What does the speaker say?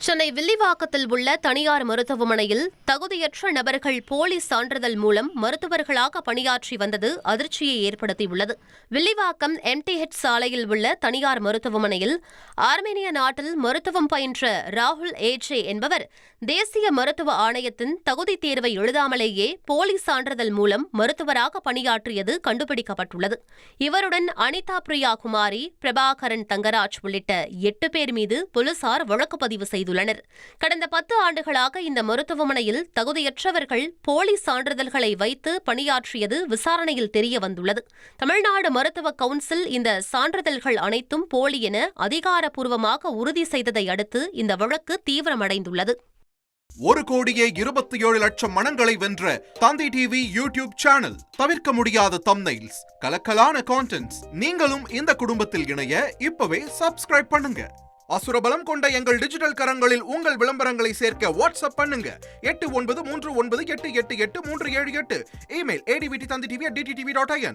சென்னை வில்லிவாக்கத்தில் உள்ள தனியார் மருத்துவமனையில் தகுதியற்ற நபர்கள் போலி சான்றிதழ் மூலம் மருத்துவர்களாக பணியாற்றி வந்தது அதிர்ச்சியை ஏற்படுத்தியுள்ளது. வில்லிவாக்கம் MTH சாலையில் உள்ள தனியார் மருத்துவமனையில் ஆர்மேனிய நாட்டில் மருத்துவம் பயின்ற ராகுல் ஏஜே என்பவர் தேசிய மருத்துவ ஆணையத்தின் தகுதி தேர்வை எழுதாமலேயே போலி சான்றிதழ் மூலம் மருத்துவராக பணியாற்றியது கண்டுபிடிக்கப்பட்டுள்ளது. இவருடன் அனிதா பிரியா குமாரி, பிரபாகரன் தங்கராஜ் உள்ளிட்ட 8 பேர் மீது போலீசார் வழக்கு பதிவு செய்துள்ளனர். கடந்த 10 ஆண்டுகளாக இந்த மருத்துவமனையில் தகுதியற்றவர்கள் போலி சான்றிதழ்களை வைத்து பணியாற்றியது விசாரணையில் தெரியவந்துள்ளது. தமிழ்நாடு மருத்துவ கவுன்சில் இந்த சான்றிதழ்கள் அனைத்தும் போலி என அதிகாரப்பூர்வமாக உறுதி செய்ததை அடுத்து இந்த வழக்கு தீவிரமடைந்துள்ளது. 1,27,00,000 மனங்களை வென்ற தந்தி டிவி யூடியூப் சேனல். தவிர்க்க முடியாத தம்ப்நெயில்ஸ், கலக்கலான கான்டென்ட்ஸ். நீங்களும் இந்த குடும்பத்தில் இணைய இப்பவே சப்ஸ்கிரைப் பண்ணுங்க. அசுரபலம் கொண்ட எங்கள் டிஜிட்டல் கரங்களில் உங்கள் விளம்பரங்களை சேர்க்க வாட்ஸ்அப் பண்ணுங்க. 8939888838. Email advtthanditv@dttv.in.